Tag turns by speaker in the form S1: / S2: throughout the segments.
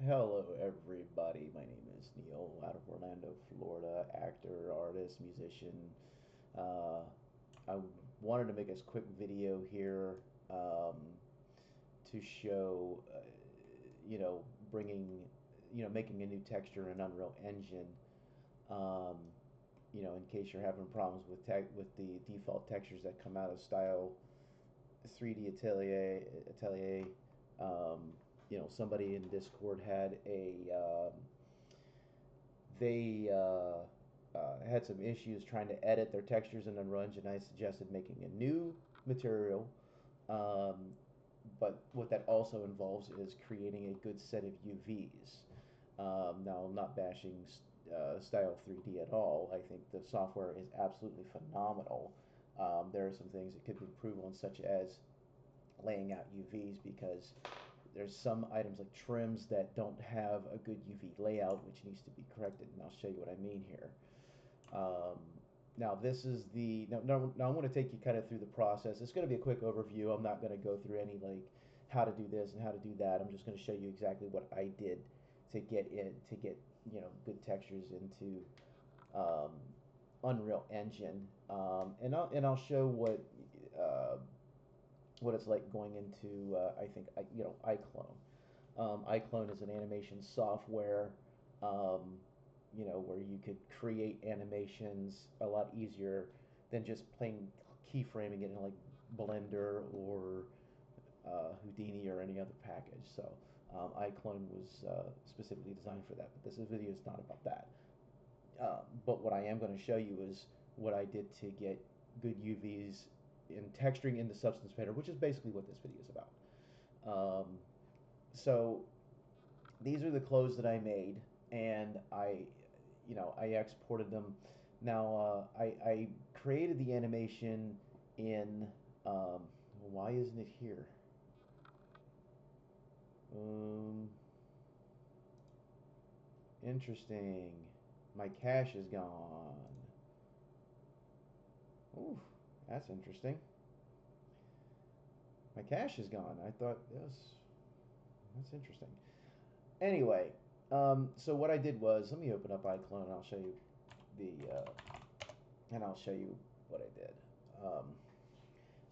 S1: Hello, everybody. My name is Neil out of Orlando, Florida. Actor, artist, musician. Uh, I wanted to make a quick video here to show, bringing, making a new texture in Unreal Engine. Um, in case you're having problems with with the default textures that come out of Style 3D Atelier. Somebody in Discord had they had some issues trying to edit their textures in Unreal Engine. I suggested making a new material, um, but what that also involves is creating a good set of UVs. Now, I'm not bashing Style 3D at all. I think the software is absolutely phenomenal. There are some things that could be improved on, such as laying out UVs, because there's some items like trims that don't have a good UV layout, which needs to be corrected, and I'll show you what I mean here. Now this is the now I'm going to take you kind of through the process. It's going to be a quick overview. I'm not going to go through any like how to do this and how to do that. I'm just going to show you exactly what I did to get good textures into um, Unreal Engine, and I'll show uh, what it's like going into I think iClone. iClone is an animation software, um, where you could create animations a lot easier than just plain keyframing it in like Blender or Houdini or any other package. So iClone was specifically designed for that, but this video is not about that. But what I am going to show you is what I did to get good UVs in texturing in the Substance Painter, which is basically what this video is about. Um, so these are the clothes that I made, and I exported them. Now I created the animation in. Why isn't it here? Um, Interesting. My cache is gone. Ooh, that's interesting. My cache is gone. I thought yes, that's interesting. Anyway, so what I did was, let me open up iClone and I'll show you the and I'll show you what I did. Um,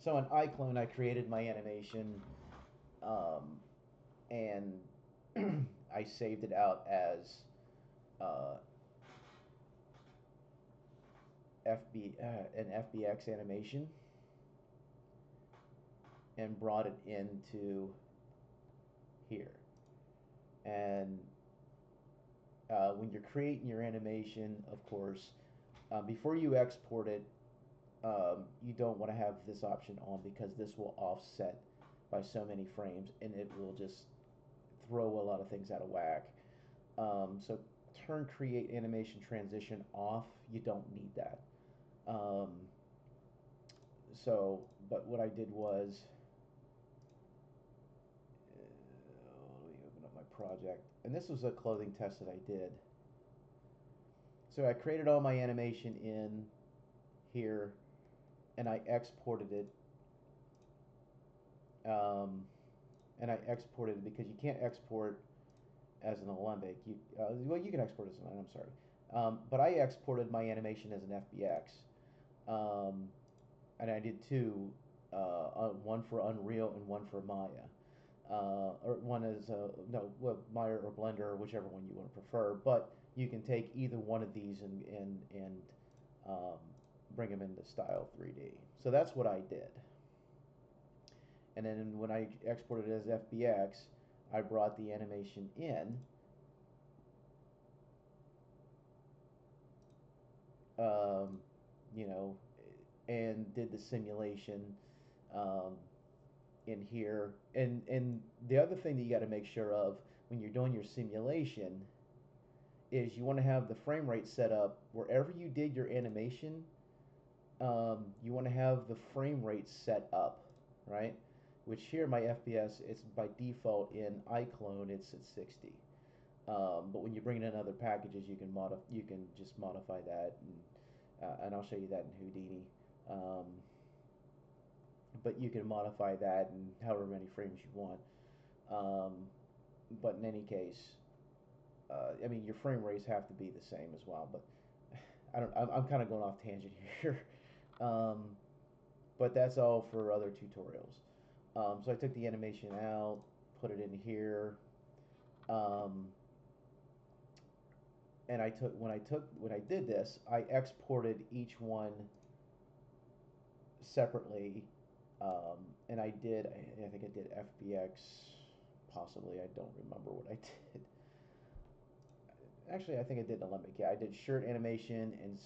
S1: so in iClone, I created my animation, um, and I saved it out as uh, an FBX animation, and brought it into here. And when you're creating your animation, of course, before you export it, you don't want to have this option on, because this will offset by so many frames and it will just throw a lot of things out of whack. So turn create animation transition off. You don't need that. Um, but what I did was, let me open up my project. And this was a clothing test that I did. So I created all my animation in here, and I exported it. Um, and I exported it because you can't export as an Alembic. Well, you can export as an. I'm sorry, but I exported my animation as an FBX, um, and I did two, one for Unreal and one for Maya. Or one is no, well, Maya or Blender, or whichever one you want to prefer. But you can take either one of these and um, bring them into Style 3D. So that's what I did. And then when I exported it as FBX, I brought the animation in, um, you know, and did the simulation um, in here. And the other thing that you got to make sure of when you're doing your simulation is you want to have the frame rate set up wherever you did your animation. You want to have the frame rate set up, right? Which here my FPS, it's by default in iClone, it's at 60. But when you bring in other packages, you can just modify that, and I'll show you that in Houdini. Um, but you can modify that in however many frames you want. Um, but in any case, I mean, your frame rates have to be the same as well, but I don't. I'm kind of going off tangent here. um, but that's all for other tutorials. So I took the animation out, put it in here, um, and when I did this, I exported each one separately, and I think I did FBX, possibly. I don't remember what I did. Actually, I think I did Alembic. Yeah, I did shirt animation and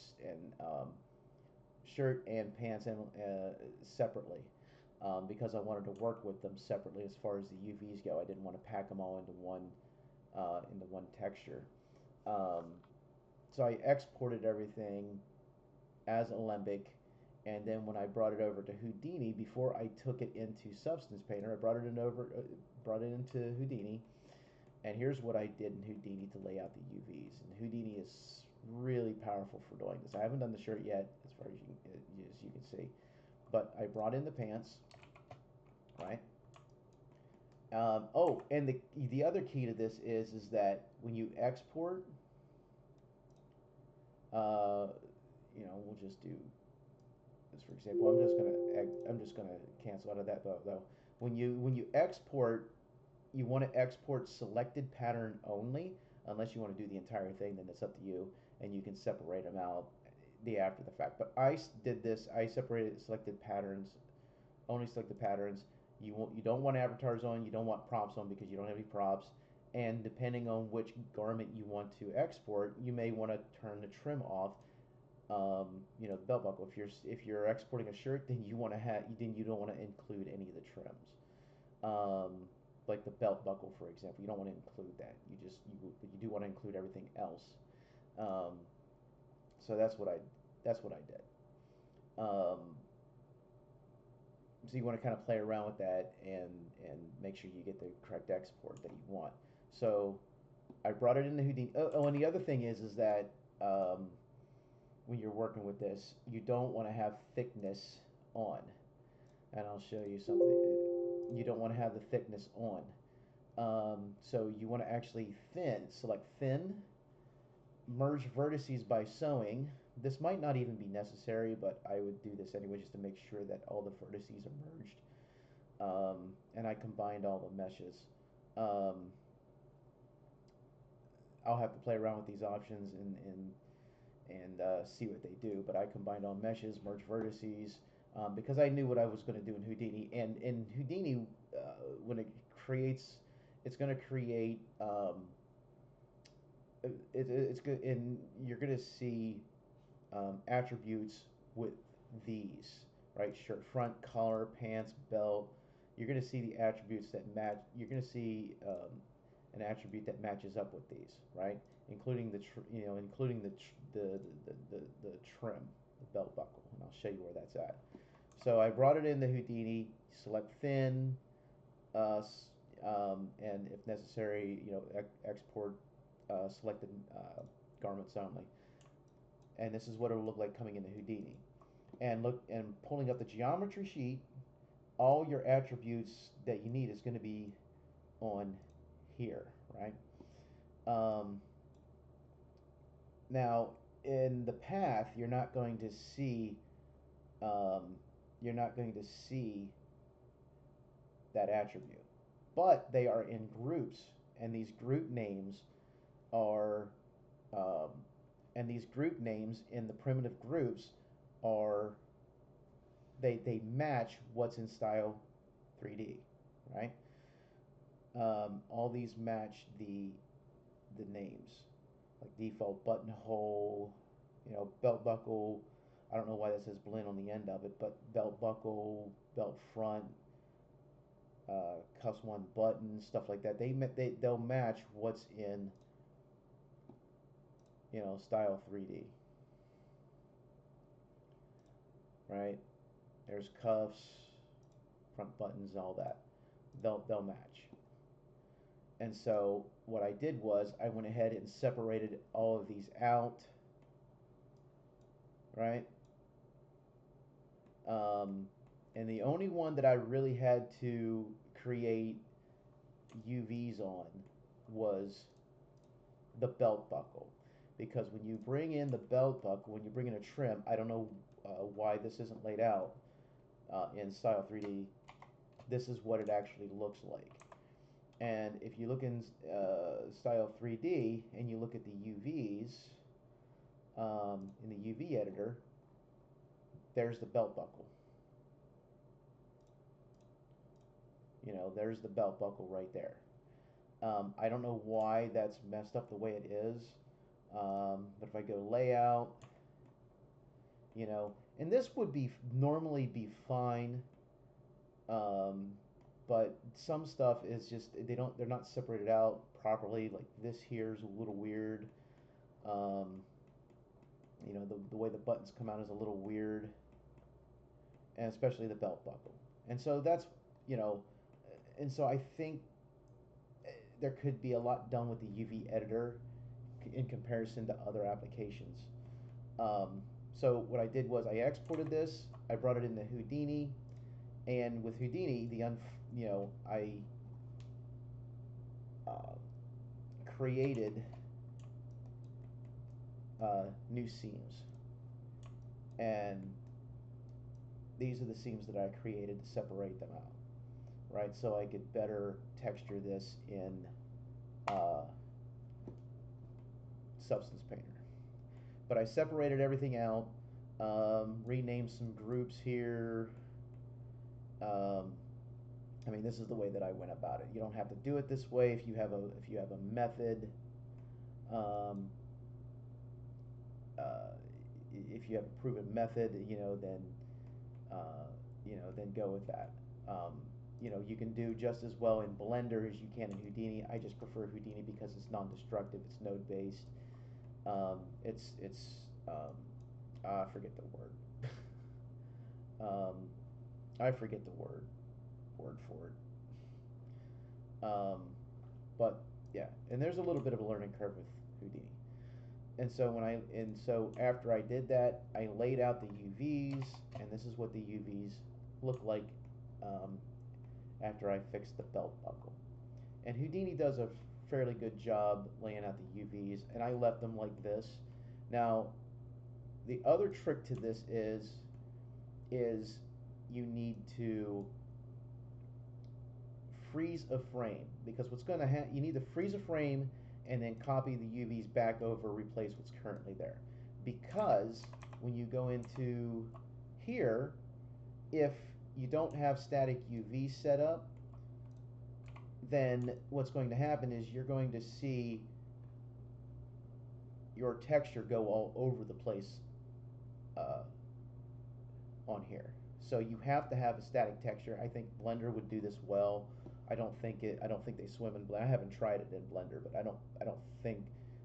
S1: shirt and pants and separately, because I wanted to work with them separately as far as the UVs go. I didn't want to pack them all into one texture. Um, so I exported everything as Alembic, and then when I brought it over to Houdini, before I took it into Substance Painter, I brought it into Houdini, and here's what I did in Houdini to lay out the UVs. And Houdini is really powerful for doing this. I haven't done the shirt yet, as far as you can see, but I brought in the pants, right? Oh, and the other key to this is that when you export, uh, we'll just do this for example. I'm just gonna cancel out of that though. When you export, you want to export selected pattern only, unless you want to do the entire thing. Then it's up to you, and you can separate them out after the fact. But I did this. I separated selected patterns, only selected patterns. You don't want avatars on. You don't want props on because you don't have any props. And depending on which garment you want to export, you may want to turn the trim off. The belt buckle. If you're exporting a shirt, then you don't want to include any of the trims. Like the belt buckle, for example, you don't want to include that. But you do want to include everything else. Um, so that's what I did. So you want to kind of play around with that and make sure you get the correct export that you want. So I brought it into Houdini. Oh, and the other thing is that when you're working with this, you don't want to have thickness on. And I'll show you something. You don't want to have the thickness on. So you want to actually select thin, merge vertices by sewing. This might not even be necessary, but I would do this anyway just to make sure that all the vertices are merged. And I combined all the meshes. I'll have to play around with these options and see what they do. But I combined all meshes, merge vertices, because I knew what I was going to do in Houdini. And in Houdini, when it creates, it's going to create. It's good, and you're going to see attributes with these, right? Shirt, front, collar, pants, belt. You're going to see the attributes that match. You're going to see an attribute that matches up with these, right? Including including the trim, the belt buckle, and I'll show you where that's at. So I brought it into Houdini. Select thin, and if necessary, export selected garments only. And this is what it will look like coming into Houdini. And pulling up the geometry sheet, all your attributes that you need is going to be on here, right? Now, in the path, you're not going to see that attribute, but they are in groups, and these group names are um, in the primitive groups are they match what's in Style 3D, right? All these match the names, like default buttonhole, belt buckle. I don't know why that says blend on the end of it, but belt buckle, belt front, cuffs one button, stuff like that. They'll match what's in Style 3D, right? There's cuffs, front buttons, all that. They'll match. And so what I did was I went ahead and separated all of these out, right? And the only one that I really had to create UVs on was the belt buckle, because when you bring in the belt buckle, when you bring in a trim, I don't know why this isn't laid out in Style3d. This is what it actually looks like. And if you look in Style3d and you look at the UVs in the UV editor, there's the belt buckle. You know, there's the belt buckle right there. I don't know why that's messed up the way it is, but if I go layout, you know, and this would be normally be fine, but some stuff is just they're not separated out properly. Like this here's a little weird. You know, the way the buttons come out is a little weird, and especially the belt buckle. And so that's, you know, and so I think there could be a lot done with the UV editor in comparison to other applications. So what I did was I exported this, I brought it into Houdini, and with Houdini, you know, I created new seams, and these are the seams that I created to separate them out, right? So I could better texture this in Substance Painter. But I separated everything out, renamed some groups here. I mean, this is the way that I went about it. You don't have to do it this way if you have a method. If you have a proven method, you know, then then go with that. You know, you can do just as well in Blender as you can in Houdini. I just prefer Houdini because it's non-destructive, it's node-based. I forget the word. I forget the word for it. But yeah, and there's a little bit of a learning curve with Houdini. And so after I did that, I laid out the UVs, and this is what the UVs look like after I fixed the belt buckle. And Houdini does a fairly good job laying out the UVs, and I left them like this. Now, the other trick to this is you need to freeze a frame, because what's going to happen, you need to freeze a frame and then copy the UVs back over, replace what's currently there. Because when you go into here, if you don't have static UV set up, then what's going to happen is you're going to see your texture go all over the place on here. So you have to have a static texture. I think Blender would do this well. I don't think they swim in Blender. I haven't tried it in Blender, but I don't think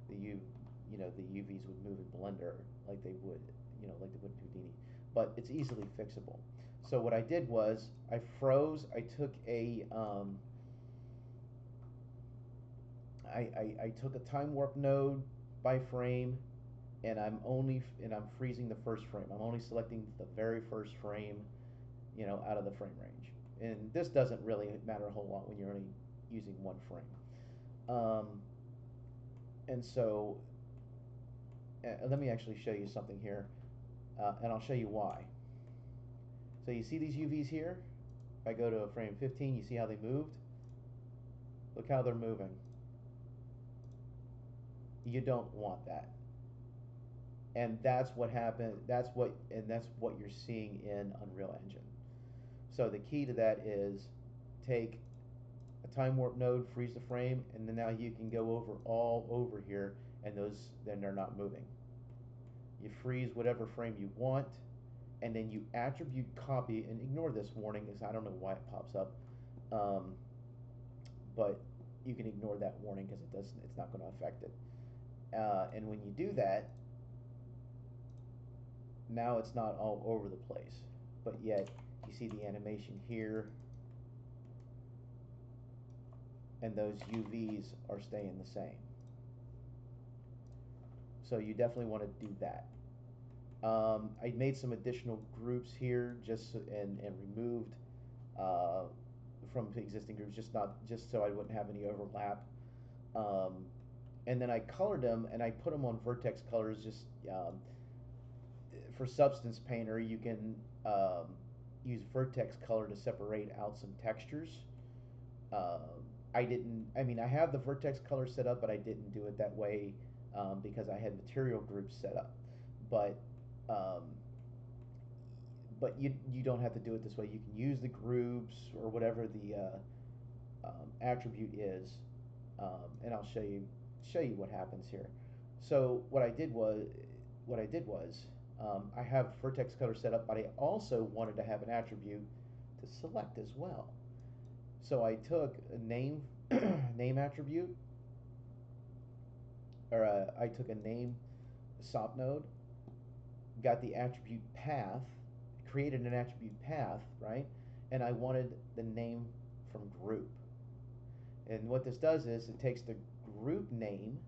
S1: the UVs would move in Blender like they would, like they would in Houdini. But it's easily fixable. So what I did was I froze. I took a I took a time warp node by frame, and I'm freezing the first frame. I'm only selecting the very first frame, out of the frame range. And this doesn't really matter a whole lot when you're only using one frame. And so let me actually show you something here, and I'll show you why. So you see these UVs here? If I go to frame 15, you see how they moved? Look how they're moving. You don't want that. And that's what happened. That's what you're seeing in Unreal Engine. So the key to that is take a time warp node, freeze the frame, and then now you can go all over here, and then they're not moving. You freeze whatever frame you want, and then you attribute copy, and ignore this warning because I don't know why it pops up, but you can ignore that warning because it's not going to affect it. And when you do that, now it's not all over the place, but yet you see the animation here, and those UVs are staying the same. So you definitely want to do that. I made some additional groups here and removed from existing groups, just so I wouldn't have any overlap. and then I colored them and I put them on vertex colors. Just for Substance Painter, you can use vertex color to separate out some textures. I didn't. I mean, I have the vertex color set up, but I didn't do it that way because I had material groups set up. But um, you don't have to do it this way. You can use the groups or whatever the attribute is, and I'll show you what happens here. So what I did was I have vertex color set up, but I also wanted to have an attribute to select as well. So I took a name name attribute, or I took a name SOP node, got the attribute path, created an attribute path, right? And I wanted the name from group. And what this does is it takes the group name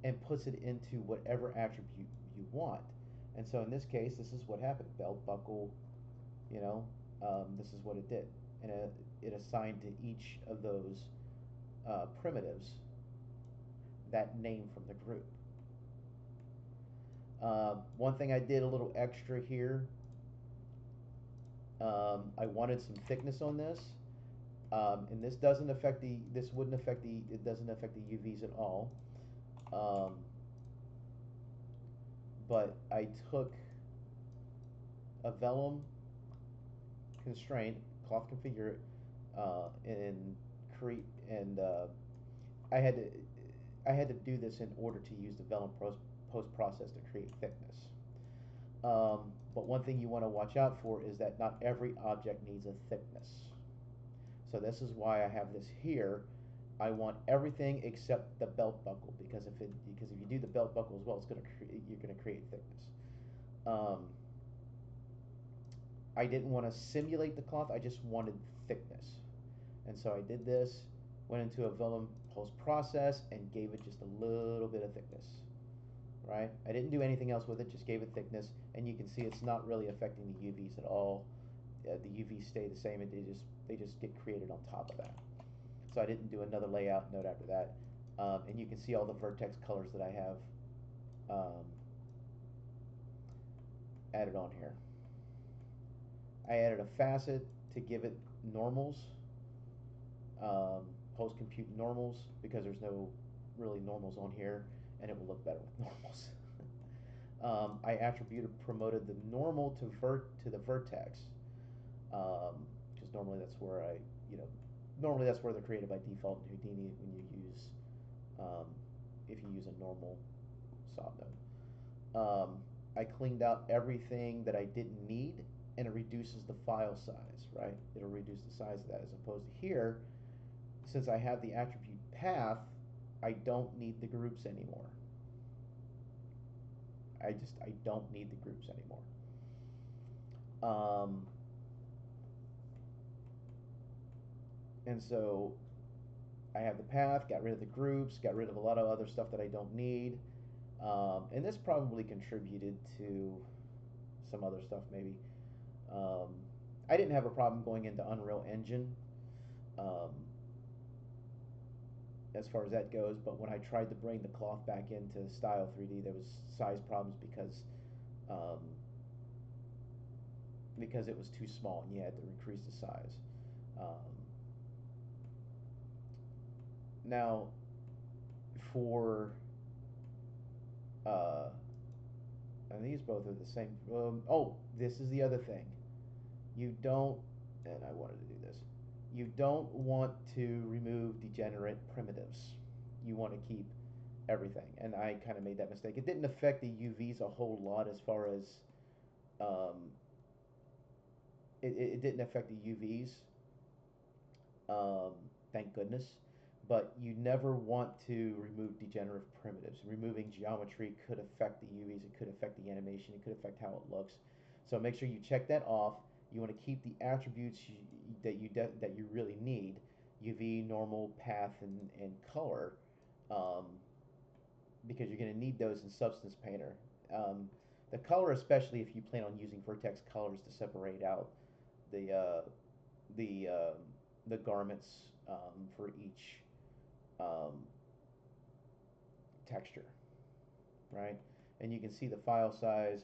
S1: and puts it into whatever attribute you want. And so in this case, this is what happened. Belt buckle, this is what it did. And it assigned to each of those primitives that name from the group. One thing I did a little extra here, I wanted some thickness on this. And this doesn't affect the, this wouldn't affect the, it doesn't affect the UVs at all. But I took a vellum constraint, cloth configure, and create, and I had to I had to do this in order to use the vellum post process to create thickness. But one thing you want to watch out for is that not every object needs a thickness. So this is why I have this here. I want everything except the belt buckle, because if you do the belt buckle as well, you're going to create thickness. I didn't want to simulate the cloth. I just wanted thickness, and so I did this. Went into a vellum post process and gave it just a little bit of thickness. Right? I didn't do anything else with it. Just gave it thickness, and you can see it's not really affecting the UVs at all. The UVs stay the same, and they just get created on top of that. So I didn't do another layout node after that. And you can see all the vertex colors that I have added on here. I added a facet to give it normals, post compute normals, because there's no really normals on here, and it will look better with normals. I attributed promoted the normal to the vertex, because normally that's where normally that's where they're created by default in Houdini when you use, if you use a normal SOP node. I cleaned out everything that I didn't need, and it reduces the file size, right? It'll reduce the size of that, as opposed to here, since I have the attribute path, I don't need the groups anymore. I don't need the groups anymore. And so I have the path, got rid of the groups, got rid of a lot of other stuff that I don't need. And this probably contributed to some other stuff maybe. I didn't have a problem going into Unreal Engine as far as that goes, but when I tried to bring the cloth back into Style3d, there was size problems because it was too small and you had to increase the size. Now, for and these both are the same. Oh, this is the other thing. You don't, and I wanted to do this. You don't want to remove degenerate primitives. You want to keep everything, and I kind of made that mistake. It didn't affect the UVs a whole lot as far as it didn't affect the UVs. Thank goodness. But you never want to remove degenerate primitives. Removing geometry could affect the UVs. It could affect the animation. It could affect how it looks. So make sure you check that off. You want to keep the attributes that you really need: UV, normal, path, and color, because you're going to need those in Substance Painter. The color, especially if you plan on using vertex colors to separate out the garments for each texture, right? And you can see the file size,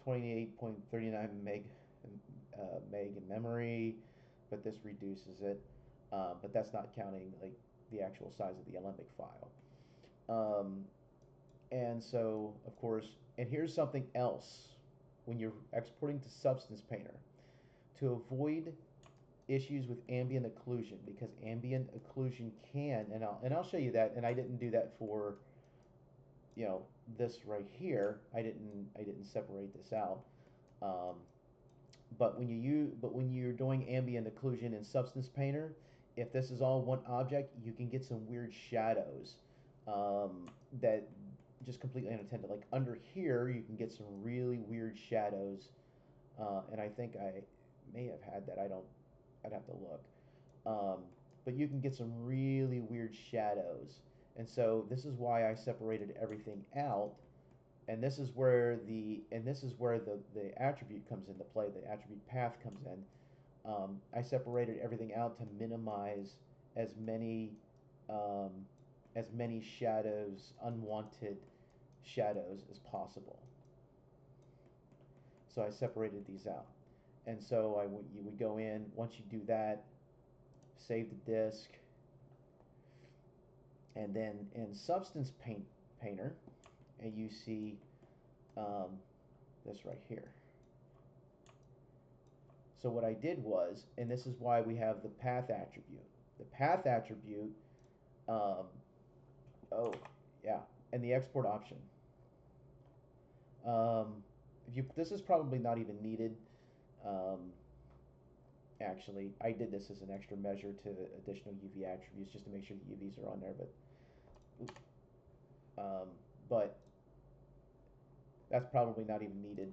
S1: 28.39 meg in memory, but this reduces it. But that's not counting like the actual size of the Alembic file. And so, of course, and here's something else when you're exporting to Substance Painter, to avoid issues with ambient occlusion, because ambient occlusion can, and I'll show you that, and I didn't do that for, you know, this right here. I didn't separate this out. But when you're doing ambient occlusion in Substance Painter, if this is all one object, you can get some weird shadows that just completely unattended. Like under here, you can get some really weird shadows, and I think I may have had that. I'd have to look. But you can get some really weird shadows, and so this is why I separated everything out. And this is where the attribute comes into play. The attribute path comes in. I separated everything out to minimize as many um, shadows, unwanted shadows as possible. So I separated these out. And so you would go in, once you do that, save the disk, and then in Substance Painter, and you see this right here. So what I did was, and this is why we have the path attribute. The path attribute, oh yeah, and the export option. This is probably not even needed. Actually, I did this as an extra measure to additional UV attributes just to make sure the UVs are on there, but that's probably not even needed.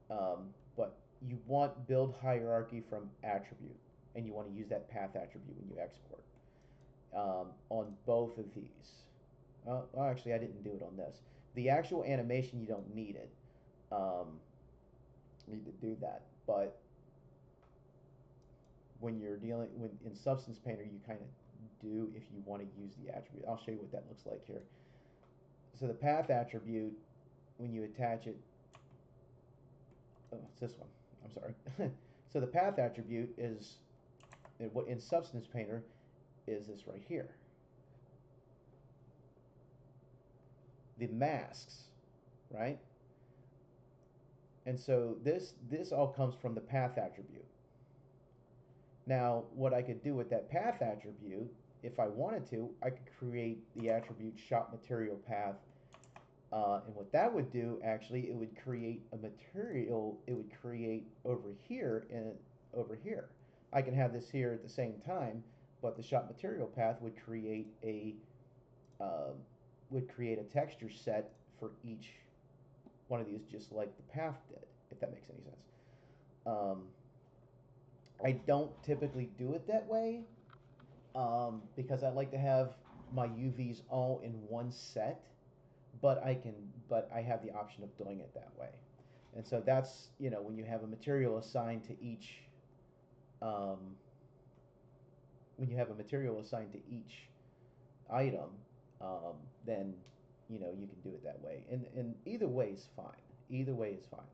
S1: But you want build hierarchy from attribute, and you want to use that path attribute when you export on both of these. Well, actually, I didn't do it on this. The actual animation, you don't need it. Need to do that, but when you're in Substance Painter, you kind of do if you want to use the attribute. I'll show you what that looks like here. So the path attribute, when you attach it, oh, it's this one. I'm sorry. So the path attribute is, in Substance Painter, is this right here. The masks, right? And so this all comes from the path attribute. Now, what I could do with that path attribute, if I wanted to, I could create the attribute shop material path. And what that would do, actually, it would create a material, it would create over here and over here. I can have this here at the same time, but the shop material path would create a texture set for each one of these, just like the path did, if that makes any sense. I don't typically do it that way because I like to have my UVs all in one set, but I have the option of doing it that way. And so that's, when you have a material assigned to each, item, then, you can do it that way. And either way is fine. Either way is fine.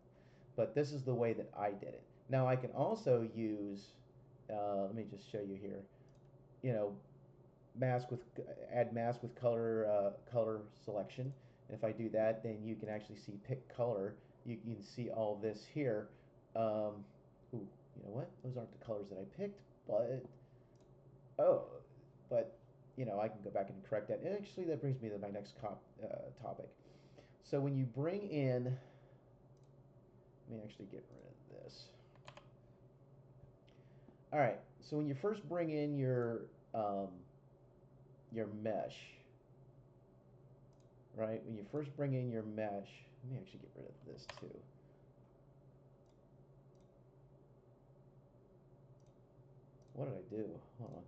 S1: But this is the way that I did it. Now I can also use, let me just show you here, add mask with color selection. And if I do that, then you can actually see pick color. You can see all this here. Ooh, you know what? Those aren't the colors that I picked, but I can go back and correct that. And actually, that brings me to my next topic. So when you bring in, let me actually get rid of this. All right. So when you first bring in your mesh, right? When you first bring in your mesh, let me actually get rid of this too. What did I do? Hold on.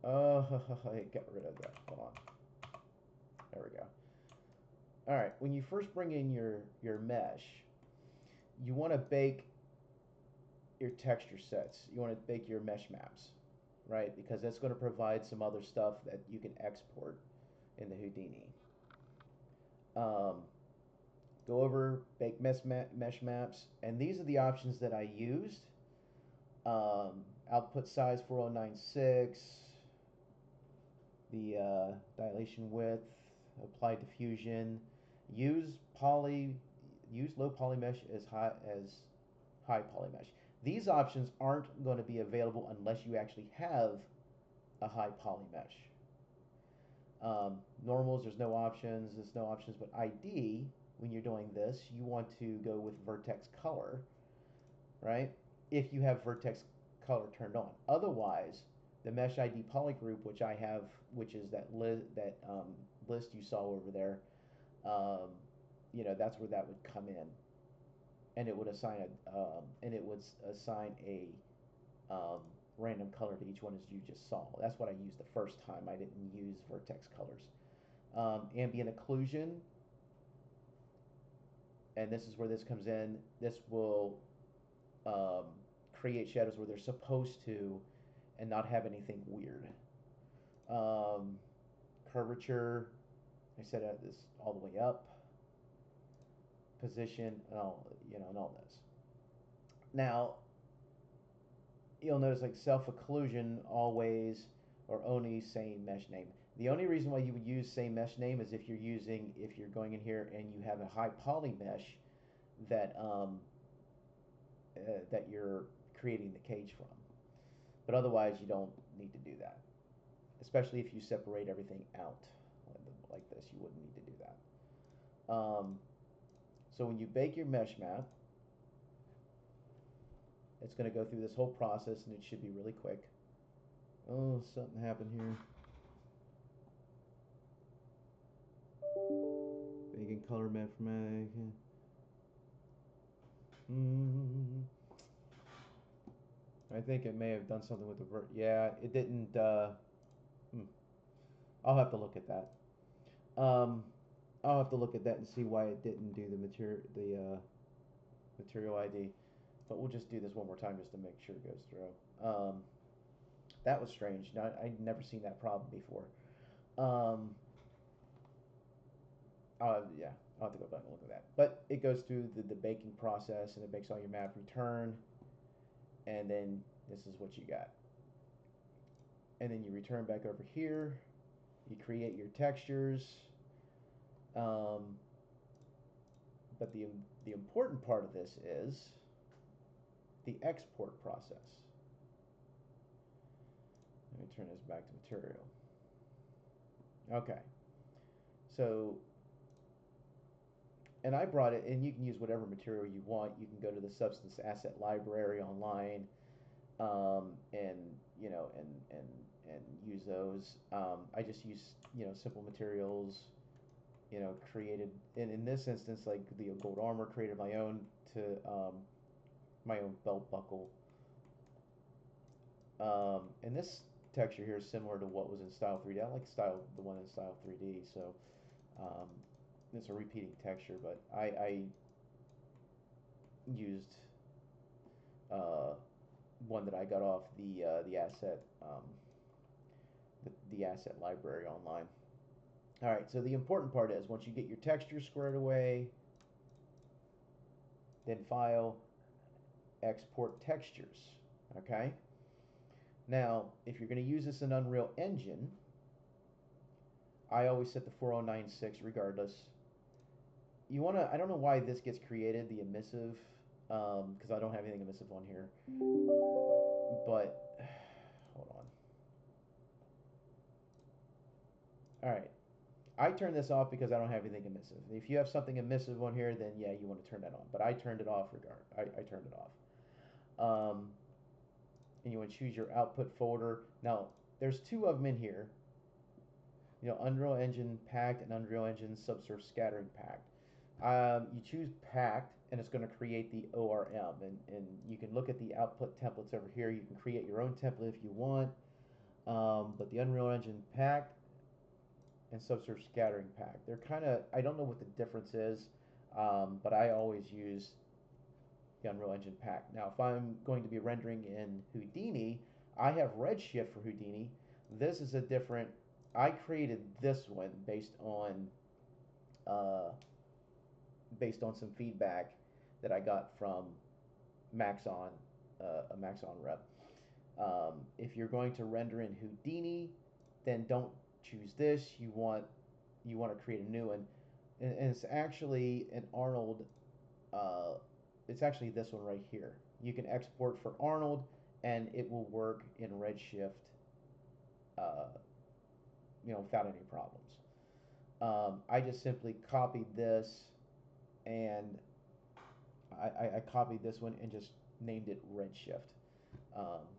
S1: Oh, I got rid of that. Hold on. There we go. All right. When you first bring in your mesh, you want to bake your texture sets. You want to bake your mesh maps, right? Because that's going to provide some other stuff that you can export in the Houdini. Um, Go over, bake mesh maps, and these are the options that I used. Output size 4096, the dilation width, apply diffusion, use poly, use low poly mesh as high poly mesh. These options aren't going to be available unless you actually have a high poly mesh. Normals, there's no options, but ID, when you're doing this, you want to go with vertex color, right? If you have vertex color turned on. Otherwise, the mesh ID poly group, which I have, which is that list you saw over there, um, that's where that would come in, and it would assign a um, random color to each one as you just saw. That's what I used the first time. I didn't use vertex colors. Ambient occlusion, and this is where this comes in. This will create shadows where they're supposed to and not have anything weird. Curvature, I set this all the way up. Position, and all this. Now, you'll notice like self-occlusion always or only same mesh name. The only reason why you would use same mesh name is if you're going in here and you have a high poly mesh that that you're creating the cage from. But otherwise, you don't need to do that. Especially if you separate everything out like this, you wouldn't need to do that. So when you bake your mesh map, it's going to go through this whole process, and it should be really quick. Oh, something happened here. Baking color map for mag. I think it may have done something with the yeah, it didn't. I'll have to look at that. I'll have to look at that and see why it didn't do the material ID. But we'll just do this one more time just to make sure it goes through. That was strange. No, I'd never seen that problem before. Yeah, I'll have to go back and look at that. But it goes through the baking process, and it makes all your map return, and then this is what you got. And then you return back over here. You create your textures. But the important part of this is the export process. Let me turn this back to material. Okay. So, and I brought it, and you can use whatever material you want. You can go to the substance asset library online, and use those. I just use simple materials, created, and in this instance, like the gold armor, created my own my own belt buckle. And this texture here is similar to what was in Style3d. I like the one in Style3d, so it's a repeating texture, but I used one that I got off the asset the asset library online. All right, so the important part is once you get your texture squared away, then file, export textures. Okay. Now, if you're going to use this in Unreal Engine, I always set the 4096 regardless. You want to, I don't know why this gets created, the emissive, because I don't have anything emissive on here. But, hold on. All right. I turn this off because I don't have anything emissive. If you have something emissive on here, then yeah, you want to turn that on. But I turned it off I turned it off. And you want to choose your output folder. Now, there's two of them in here. Unreal Engine Packed and Unreal Engine Subsurface Scattering Packed. You choose Packed, and it's going to create the ORM. And you can look at the output templates over here. You can create your own template if you want. But the Unreal Engine Packed and Subsurface Scattering Pack, they're kind of, I don't know what the difference is, but I always use the Unreal Engine Pack. Now, if I'm going to be rendering in Houdini, I have Redshift for Houdini. This is a different, I created this one based on uh, based on some feedback that I got from Maxon, a Maxon rep. If you're going to render in Houdini, then don't choose this. You want to create a new one, and it's actually an Arnold. Uh, it's actually this one right here. You can export for Arnold, and it will work in Redshift, uh, without any problems. I just simply copied this, and I copied this one and just named it Redshift.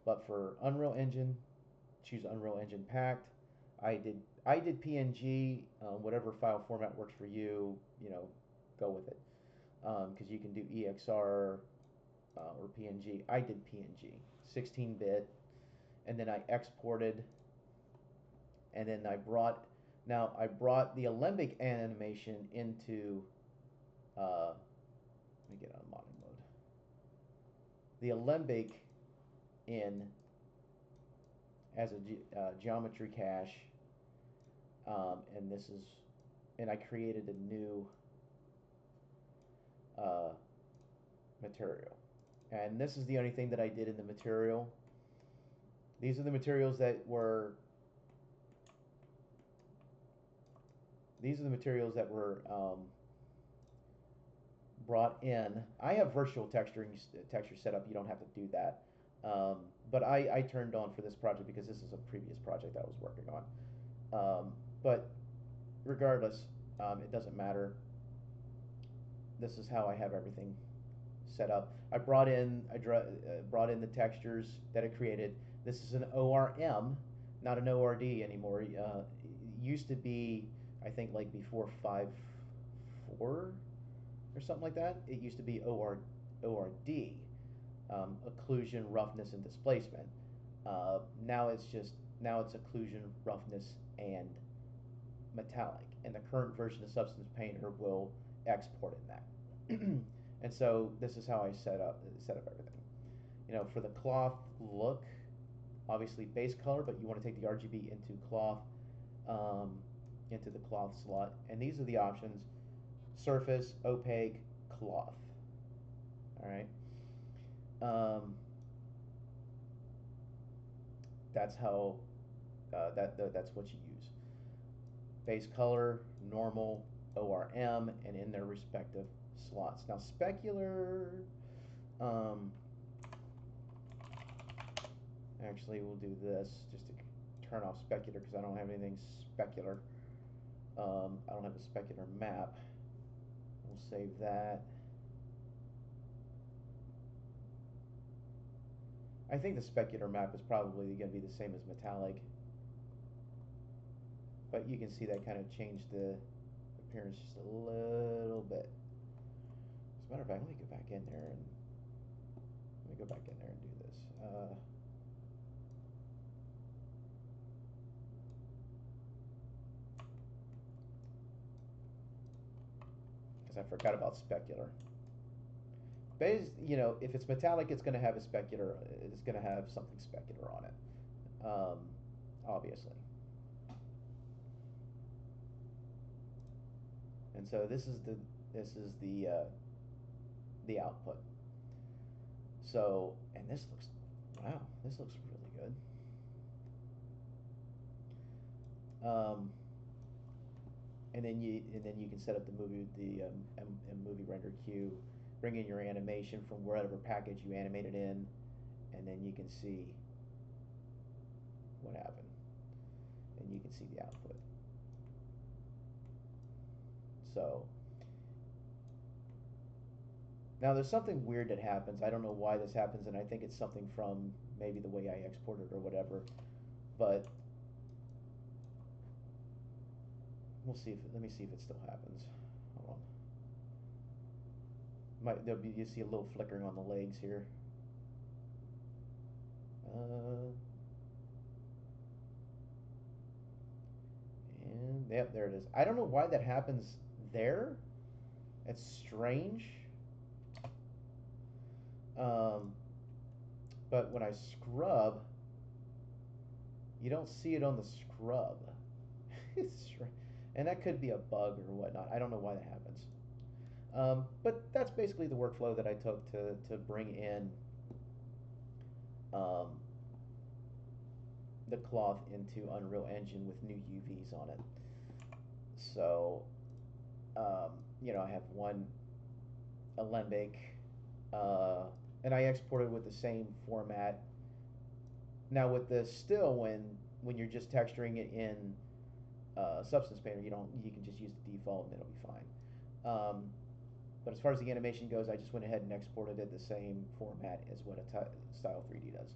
S1: But for Unreal Engine, choose Unreal Engine Packed. I did PNG. Whatever file format works for you, go with it. Because you can do EXR or PNG. I did PNG, 16-bit, and then I exported, and then I brought the Alembic animation into. Let me get on modding mode. The Alembic in as a geometry cache, and I created a new material. And this is the only thing that I did in the material. These are the materials that were. These are the materials that were brought in. I have virtual texture set up. You don't have to do that. But I turned on for this project because this is a previous project I was working on. But regardless, it doesn't matter. This is how I have everything set up. I brought in the textures that it created. This is an ORM, not an ORD anymore. It used to be, I think, like before 5.4 or something like that. It used to be ORD, occlusion, roughness, and displacement. Now it's occlusion, roughness, and metallic. And the current version of Substance Painter will export in that. And so this is how I set up everything. For the cloth look, obviously base color, but you want to take the RGB into cloth, into the cloth slot. And these are the options: surface, opaque, cloth. All right. That's how that's what you use. Base color, normal, ORM, and in their respective slots. Now specular, actually we'll do this just to turn off specular because I don't have anything specular. I don't have a specular map. We'll save that. I think the specular map is probably going to be the same as metallic, but you can see that kind of changed the appearance just a little bit. As a matter of fact, let me go back in there and do this. Because I forgot about specular. If it's metallic, it's going to have a specular. It's going to have something specular on it, obviously. And so this is the output. So, and this looks really good. And then you can set up the movie render queue, bring in your animation from whatever package you animated in, and then you can see what happened, and you can see the output. So now there's something weird that happens. I don't know why this happens, and I think it's something from maybe the way I exported or whatever, but let me see if it still happens. Hold on. You see a little flickering on the legs here. And yep, there it is. I don't know why that happens there. It's strange. But when I scrub, you don't see it on the scrub. It's strange. and that could be a bug or whatnot. I don't know why that happens. But that's basically the workflow that I took to bring in um, the cloth into Unreal Engine with new UVs on it. So, I have one Alembic, uh, and I exported with the same format. Now with the still, when you're just texturing it in Substance Painter, you can just use the default and it'll be fine. But as far as the animation goes, I just went ahead and exported it the same format as what Style3d does,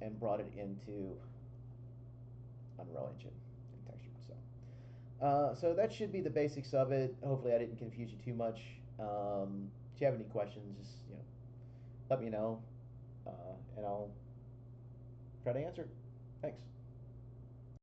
S1: and brought it into Unreal Engine and textured. So that should be the basics of it. Hopefully, I didn't confuse you too much. If you have any questions, just let me know, and I'll try to answer. Thanks.